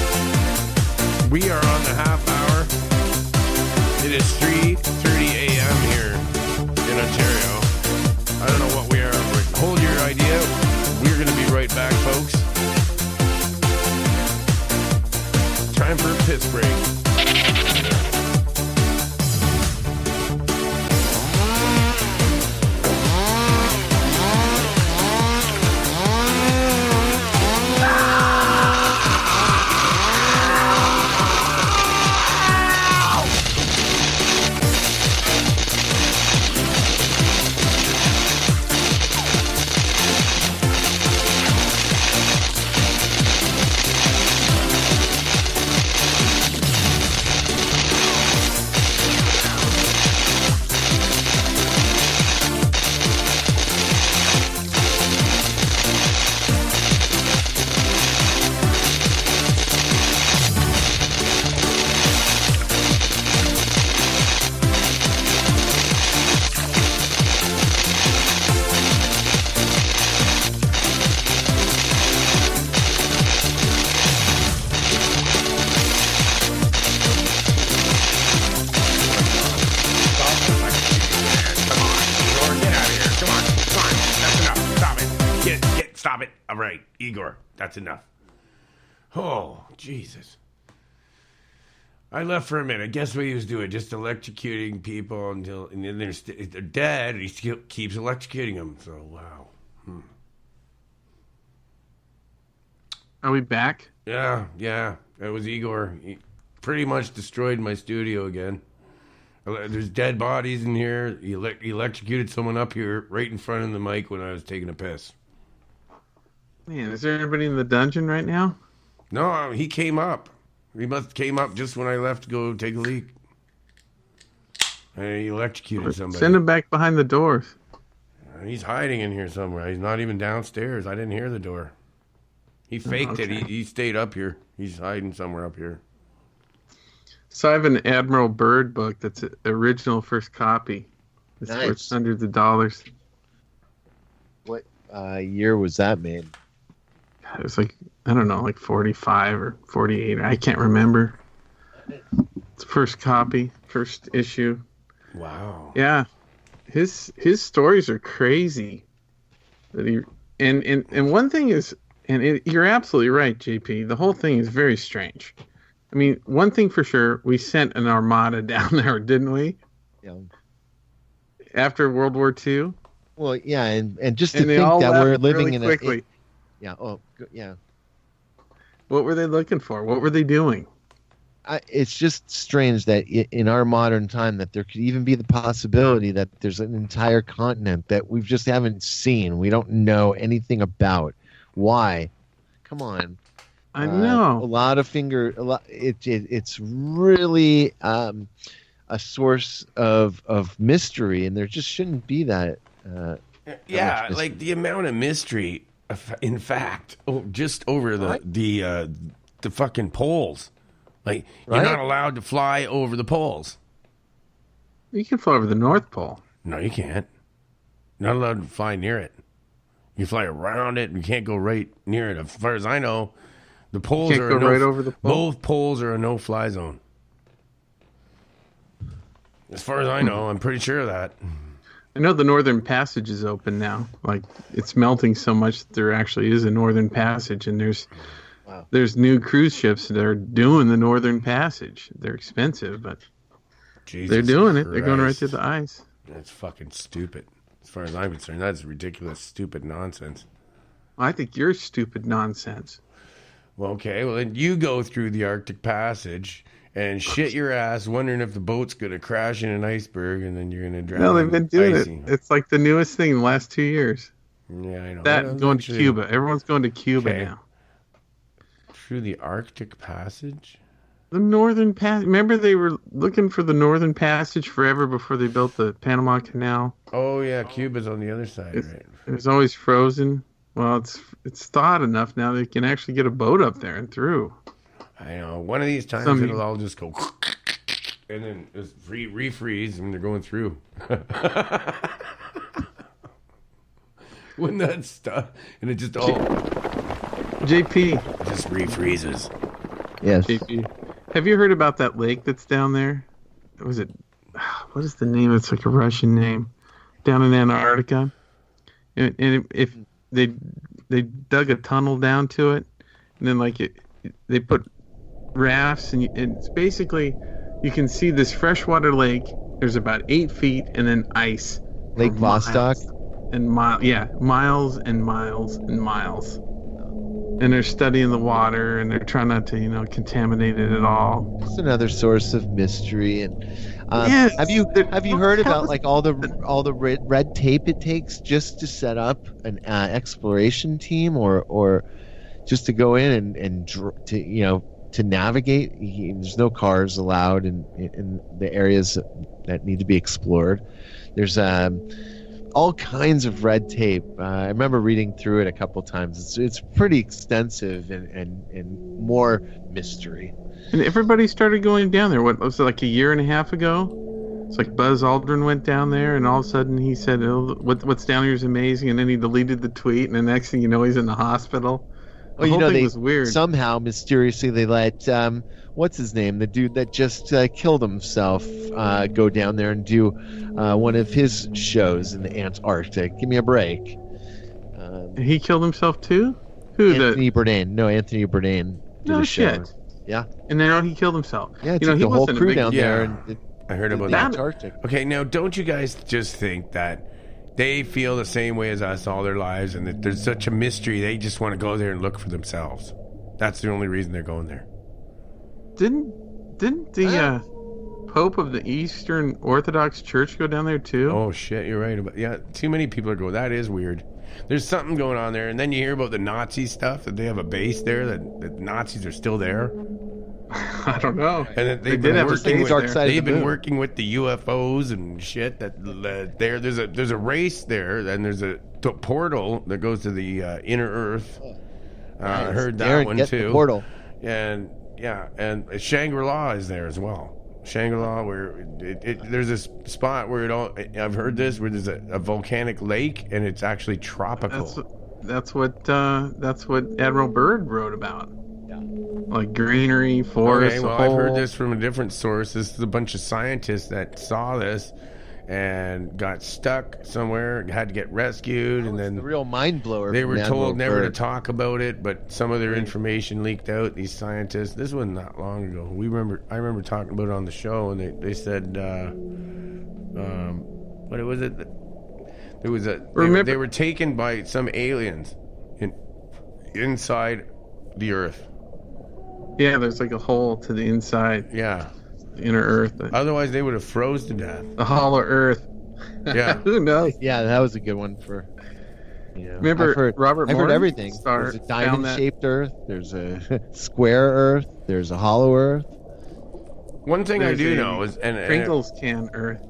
Speaker 7: We are on the half hour. It is 3:30 a.m. here in Ontario. I don't know what we are. But hold your idea. We're gonna be right back, folks. Time for a piss break. Igor, that's enough. Oh, Jesus. I left for a minute. Guess what he was doing? Just electrocuting people and then they're dead, and he still keeps electrocuting them. So, wow.
Speaker 1: Are we back?
Speaker 7: Yeah. That was Igor. He pretty much destroyed my studio again. There's dead bodies in here. He electrocuted someone up here right in front of the mic when I was taking a piss.
Speaker 1: Man, is there anybody in the dungeon right now?
Speaker 7: No, he came up. He must have came up just when I left to go take a leak. And he electrocuted somebody.
Speaker 1: Send him back behind the doors.
Speaker 7: He's hiding in here somewhere. He's not even downstairs. I didn't hear the door. He faked it. He stayed up here. He's hiding somewhere up here.
Speaker 1: So I have an Admiral Byrd book that's an original first copy. It's
Speaker 3: Nice.
Speaker 1: worth hundreds of dollars.
Speaker 3: What year was that made?
Speaker 1: It was like, I don't know, like 45 or 48. I can't remember. It's first copy, first issue.
Speaker 7: Wow.
Speaker 1: Yeah. His stories are crazy. And one thing is, you're absolutely right, JP. The whole thing is very strange. I mean, one thing for sure, we sent an armada down there, didn't we?
Speaker 3: Yeah.
Speaker 1: After World War II.
Speaker 3: Well, yeah, and just to
Speaker 1: And they
Speaker 3: think
Speaker 1: all
Speaker 3: that
Speaker 1: left
Speaker 3: we're living
Speaker 1: really
Speaker 3: in
Speaker 1: quickly.
Speaker 3: yeah. Oh, yeah.
Speaker 1: What were they looking for? What were they doing?
Speaker 3: It's just strange that in our modern time that there could even be the possibility that there's an entire continent that we just haven't seen. We don't know anything about. Why? Come on.
Speaker 1: I know.
Speaker 3: It's really a source of mystery, and there just shouldn't be that.
Speaker 7: Yeah, like the amount of mystery. In fact, just over the fucking poles. Like, you're not allowed to fly over the poles.
Speaker 1: You can fly over the North Pole.
Speaker 7: No, you can't. Not allowed to fly near it. You fly around it, and you can't go right near it. As far as I know, the poles
Speaker 1: You can't go right over the pole?
Speaker 7: Both poles are a no-fly zone. As far as I know, I'm pretty sure of that.
Speaker 1: I know the Northern Passage is open now. Like, it's melting so much that there actually is a Northern Passage, and there's new cruise ships that are doing the Northern Passage. They're expensive, but they're doing it. They're going right through the ice.
Speaker 7: That's fucking stupid. As far as I'm concerned, that's ridiculous, stupid nonsense.
Speaker 1: I think you're stupid nonsense.
Speaker 7: Well, okay. Well, then you go through the Arctic Passage and shit your ass, wondering if the boat's going to crash in an iceberg, and then you're going to drown.
Speaker 1: No, they've been doing it. It's like the newest thing in the last 2 years.
Speaker 7: Yeah, I know.
Speaker 1: That going to Cuba. Everyone's going to Cuba now.
Speaker 7: Through the Arctic Passage?
Speaker 1: The Northern Passage. Remember they were looking for the Northern Passage forever before they built the Panama Canal?
Speaker 7: Oh, yeah. Cuba's on the other side, right?
Speaker 1: It was always frozen. Well, it's thawed enough now they can actually get a boat up there and through.
Speaker 7: I know. One of these times it'll all just go and then just refreeze when they're going through. When that stuff and it just all
Speaker 1: JP,
Speaker 7: It just refreezes.
Speaker 3: Yes.
Speaker 1: JP, have you heard about that lake that's down there? Was it? What is the name? It's like a Russian name. Down in Antarctica, and if they dug a tunnel down to it, and then they put rafts, and it's basically you can see this freshwater lake. There's about 8 feet, and then ice.
Speaker 3: Lake
Speaker 1: for
Speaker 3: Vostok.
Speaker 1: miles and miles and miles and miles. And they're studying the water, and they're trying not to, contaminate it at all.
Speaker 3: It's another source of mystery. And
Speaker 1: Yeah,
Speaker 3: have you heard
Speaker 1: tell
Speaker 3: about
Speaker 1: us-
Speaker 3: like all the red tape it takes just to set up an exploration team, or just to go in and to navigate? There's no cars allowed in the areas that need to be explored. There's all kinds of red tape. I remember reading through it a couple times. It's pretty extensive and more mystery.
Speaker 1: And everybody started going down there. What was it, like a year and a half ago? It's like Buzz Aldrin went down there, and all of a sudden he said, "What's down here is amazing," and then he deleted the tweet, and the next thing you know, he's in the hospital. The whole thing was weird.
Speaker 3: Somehow mysteriously they let what's his name, the dude that just killed himself, go down there and do one of his shows in the Antarctic. Give me a break.
Speaker 1: He killed himself too? Who?
Speaker 3: Anthony Bourdain. No, Anthony Bourdain did
Speaker 1: No
Speaker 3: a show.
Speaker 1: shit.
Speaker 3: Yeah.
Speaker 1: And now he killed himself.
Speaker 3: Yeah,
Speaker 1: he
Speaker 3: took the whole
Speaker 1: wasn't a
Speaker 3: crew
Speaker 1: big-
Speaker 3: down there
Speaker 7: Yeah.
Speaker 3: and
Speaker 7: I heard about
Speaker 3: the
Speaker 7: that.
Speaker 3: Antarctic.
Speaker 7: Okay, now don't you guys just think that they feel the same way as us all their lives, and that there's such a mystery they just want to go there and look for themselves? That's the only reason they're going there.
Speaker 1: Didn't the Pope of the Eastern Orthodox Church go down there too?
Speaker 7: Oh shit, you're right about too many people are going. That is weird. There's something going on there, and then you hear about the Nazi stuff, that they have a base there, that the Nazis are still there,
Speaker 1: I don't know.
Speaker 7: and that
Speaker 1: They
Speaker 7: they've
Speaker 1: did
Speaker 7: been
Speaker 1: have a
Speaker 7: working
Speaker 1: base
Speaker 7: with,
Speaker 3: Dark side of
Speaker 7: they've
Speaker 3: the
Speaker 7: been
Speaker 3: moon.
Speaker 7: working with the UFOs and shit. There's a race there, and there's a portal that goes to the inner Earth. I heard that
Speaker 3: Darren,
Speaker 7: one
Speaker 3: get
Speaker 7: too.
Speaker 3: The portal.
Speaker 7: And Shangri-La is there as well. Shangri-La, where there's this spot where I've heard this, where there's a volcanic lake, and it's actually tropical.
Speaker 1: That's what Admiral Byrd wrote about. Yeah. Like greenery, forest.
Speaker 7: Okay, well, I've heard this from a different source. This is a bunch of scientists that saw this and got stuck somewhere, had to get rescued, and then
Speaker 3: The real mind blower.
Speaker 7: they
Speaker 3: from
Speaker 7: were
Speaker 3: Admiral
Speaker 7: told never to
Speaker 3: Byrd.
Speaker 7: talk about it, but some of their information leaked out. These scientists. This wasn't that long ago. I remember talking about it on the show, and they said, what was it? There was they were taken by some aliens inside the Earth.
Speaker 1: Yeah, there's like a hole to the inside,
Speaker 7: Yeah.
Speaker 1: inner Earth,
Speaker 7: Otherwise, they would have froze to death.
Speaker 1: the hollow Earth.
Speaker 7: Yeah.
Speaker 1: Who knows?
Speaker 3: Yeah, that was a good one for.
Speaker 1: Remember
Speaker 3: I've heard,
Speaker 1: Robert
Speaker 3: I've heard
Speaker 1: Morton
Speaker 3: everything. There's a
Speaker 1: found that-
Speaker 3: diamond-shaped Earth. There's a square Earth. There's a hollow Earth.
Speaker 7: One thing I
Speaker 1: There's
Speaker 7: do
Speaker 1: a
Speaker 7: know is, and
Speaker 1: Pringles can Earth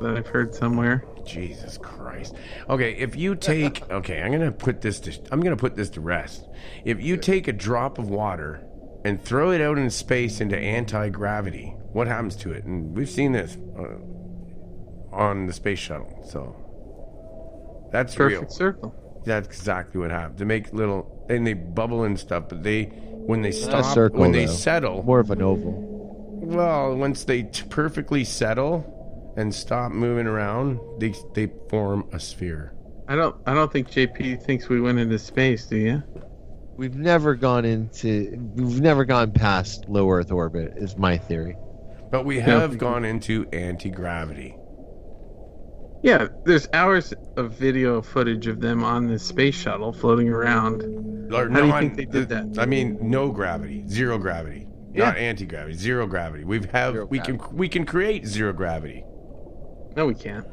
Speaker 1: that I've heard somewhere.
Speaker 7: Jesus Christ. Okay, if you take, I'm gonna put this to rest. If you take a drop of water and throw it out in space into anti-gravity, what happens to it? And we've seen this on the space shuttle, so that's
Speaker 1: Perfect
Speaker 7: real.
Speaker 1: circle.
Speaker 7: That's exactly what happened. They make little, and they bubble and stuff, but when they
Speaker 3: Not a
Speaker 7: stop,
Speaker 3: circle,
Speaker 7: when they
Speaker 3: though.
Speaker 7: settle,
Speaker 3: More of an oval.
Speaker 7: well, once they perfectly settle and stop moving around, they form a sphere.
Speaker 1: I don't think JP thinks we went into space, do you?
Speaker 3: We've never gone past low Earth orbit, is my theory.
Speaker 7: But we have gone into anti-gravity.
Speaker 1: Yeah, there's hours of video footage of them on the space shuttle floating around.
Speaker 7: Or
Speaker 1: How do you think they did that?
Speaker 7: I mean, no gravity, zero gravity, not anti-gravity, zero gravity. We can create zero gravity
Speaker 1: No, we can't.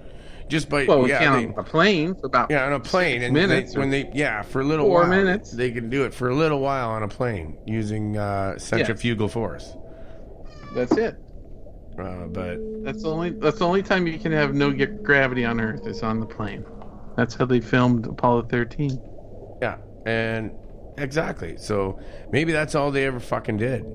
Speaker 7: just by
Speaker 1: Well, we can on a plane for about
Speaker 7: on a plane, and
Speaker 1: minutes
Speaker 7: when they for a little
Speaker 1: 4
Speaker 7: while,
Speaker 1: minutes.
Speaker 7: they can do it for a little while on a plane using centrifugal force.
Speaker 1: That's it.
Speaker 7: But
Speaker 1: That's the only time you can have no gravity on Earth is on the plane. That's how they filmed Apollo 13.
Speaker 7: yeah, and exactly. So maybe that's all they ever fucking did.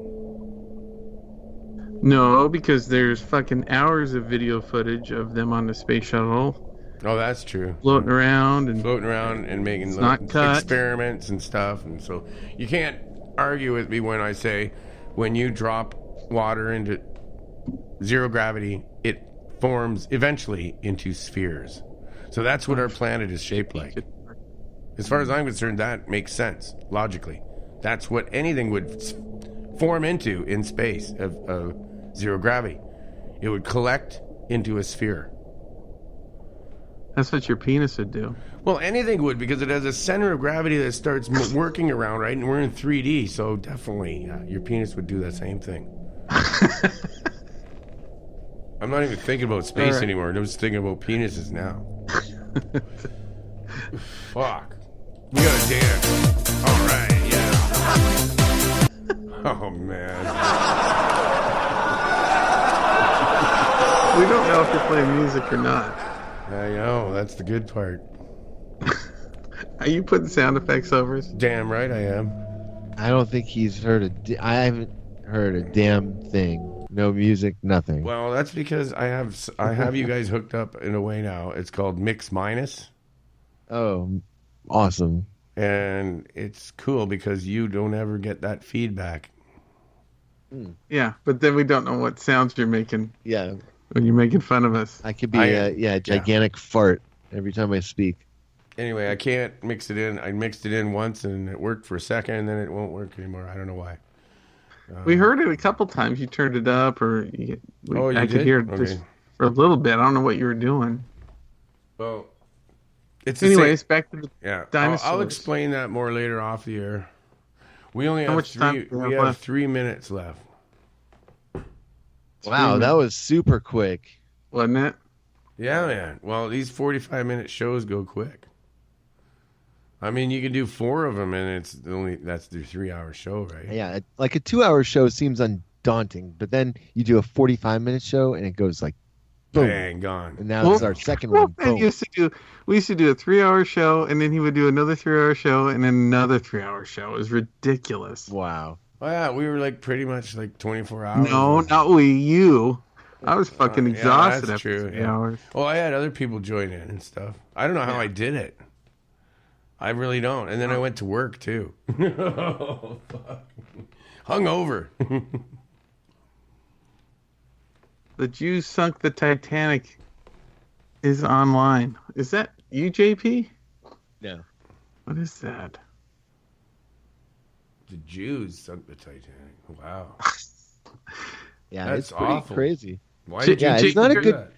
Speaker 1: No, because there's fucking hours of video footage of them on the space shuttle
Speaker 7: Oh, that's true.
Speaker 1: floating around and
Speaker 7: making
Speaker 1: not cut.
Speaker 7: experiments and stuff. And so you can't argue with me when I say when you drop water into zero gravity, it forms eventually into spheres. So that's what our planet is shaped like. As far as I'm concerned, that makes sense logically. That's what anything would form into in space of zero gravity. It would collect into a sphere.
Speaker 1: That's what your penis would do.
Speaker 7: Well, anything would, because it has a center of gravity that starts working around, right? And we're in 3D, so definitely your penis would do that same thing. I'm not even thinking about space anymore. I'm just thinking about penises now. Fuck. We gotta dance. All right, yeah. Oh, man.
Speaker 1: We don't know if you're playing music or not.
Speaker 7: I know, that's the good part.
Speaker 1: Are you putting sound effects over us?
Speaker 7: Damn right I am.
Speaker 3: I don't think he's heard I haven't heard a damn thing. No music, nothing.
Speaker 7: Well, that's because I have you guys hooked up in a way now. It's called Mix Minus.
Speaker 3: Oh, awesome.
Speaker 7: And it's cool because you don't ever get that feedback.
Speaker 1: Yeah, but then we don't know what sounds you're making.
Speaker 3: Yeah.
Speaker 1: When you're making fun of us.
Speaker 3: I could be a gigantic fart every time I speak.
Speaker 7: Anyway, I can't mix it in. I mixed it in once and it worked for a second and then it won't work anymore. I don't know why.
Speaker 1: We heard it a couple times. You turned it up or I could
Speaker 7: did?
Speaker 1: hear it just for a little bit. I don't know what you were doing.
Speaker 7: Well, it's
Speaker 1: anyways, back to the Dinosaurs.
Speaker 7: I'll explain that more later off the air. We only have we have 3 minutes left.
Speaker 3: Wow, that was super quick.
Speaker 1: Wasn't it?
Speaker 7: Yeah, man. Well, these 45-minute shows go quick. I mean, you can do 4 of them, and that's the 3-hour show, right?
Speaker 3: Yeah, like a 2-hour show seems undaunting, but then you do a 45-minute show, and it goes like, boom,
Speaker 7: bang, gone.
Speaker 3: And now it's our second one.
Speaker 1: We used to do a 3-hour show, and then he would do another 3-hour show, and then another 3-hour show. It was ridiculous.
Speaker 3: Wow.
Speaker 7: Oh, yeah, we were like pretty much like 24 hours.
Speaker 1: No, not we, you. I was fucking exhausted
Speaker 7: that's
Speaker 1: after
Speaker 7: true,
Speaker 1: 3 hours.
Speaker 7: Well, I had other people join in and stuff. I don't know how I did it. I really don't. And then I went to work, too. Oh, fuck. Hungover.
Speaker 1: The Jews Sunk the Titanic is online. Is that you, JP?
Speaker 3: No.
Speaker 1: What is that?
Speaker 7: The Jews sunk the Titanic. Wow.
Speaker 3: Yeah,
Speaker 7: that's
Speaker 3: it's pretty
Speaker 7: awful.
Speaker 3: crazy.
Speaker 7: Why did you
Speaker 3: it's not
Speaker 7: do that?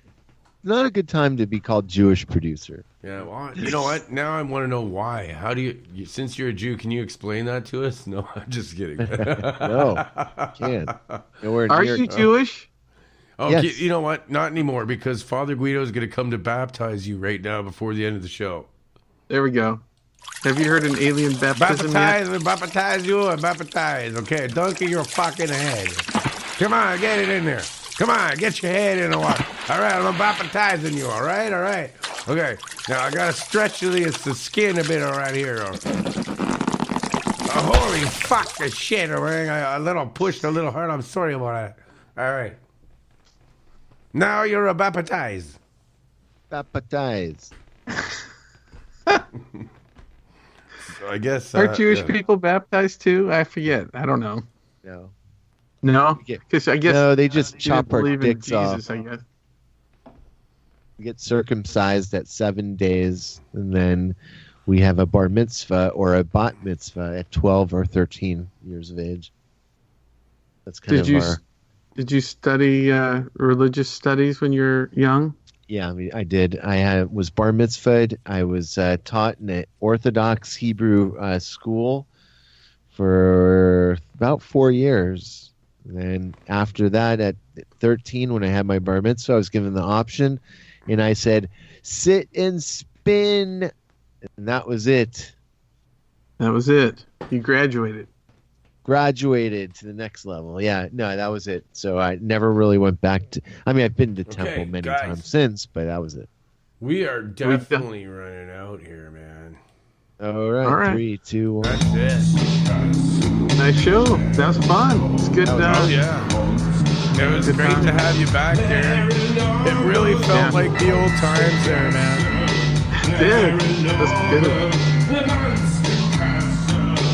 Speaker 3: Not a good time to be called Jewish producer.
Speaker 7: Yeah, well, you know what? Now I want to know why. How do you, since you're a Jew, can you explain that to us? No, I'm just kidding.
Speaker 3: No, can't.
Speaker 1: Are you Jewish?
Speaker 7: Oh,
Speaker 3: yes.
Speaker 7: You know what? Not anymore, because Father Guido is going to come to baptize you right now before the end of the show.
Speaker 1: There we go. Have you heard an alien baptism yet?
Speaker 7: Baptize you or baptize. Okay, donkey your fucking head. Come on, get it in there. Come on, get your head in the water. All right, I'm baptizing you, all right? All right. Okay, now I got to stretch the skin a bit right here. Holy fuck the shit. A little pushed a little hard. I'm sorry about that. All right. Now you're a baptized.
Speaker 3: Baptized.
Speaker 7: I guess.
Speaker 1: Are Jewish people baptized too? I forget. I don't know.
Speaker 3: No.
Speaker 1: No? Because I guess.
Speaker 3: No, they just chop our
Speaker 1: believe in
Speaker 3: dicks
Speaker 1: Jesus,
Speaker 3: off.
Speaker 1: I guess.
Speaker 3: We get circumcised at 7 days, and then we have a bar mitzvah or a bat mitzvah at 12 or 13 years of age. That's kind of our...
Speaker 1: Did you study religious studies when you were young?
Speaker 3: Yeah, I did. I was bar mitzvahed. I was taught in an Orthodox Hebrew school for about 4 years. Then after that, at 13, when I had my bar mitzvah, I was given the option, and I said, "Sit and spin," and that was it.
Speaker 1: That was it. You graduated.
Speaker 3: Graduated to the next level. Yeah, no, that was it. So I never really went back to. I mean, I've been to temple many times since, but that was it.
Speaker 7: We are definitely running out here, man.
Speaker 3: All right. 3, 2, 1.
Speaker 7: That's it.
Speaker 1: Nice show. That was fun. It's good.
Speaker 7: Oh yeah. It was
Speaker 1: Good
Speaker 7: great
Speaker 1: time.
Speaker 7: to have you back there. It really felt like the old times there, man.
Speaker 1: Dude, that's good.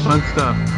Speaker 1: Fun stuff.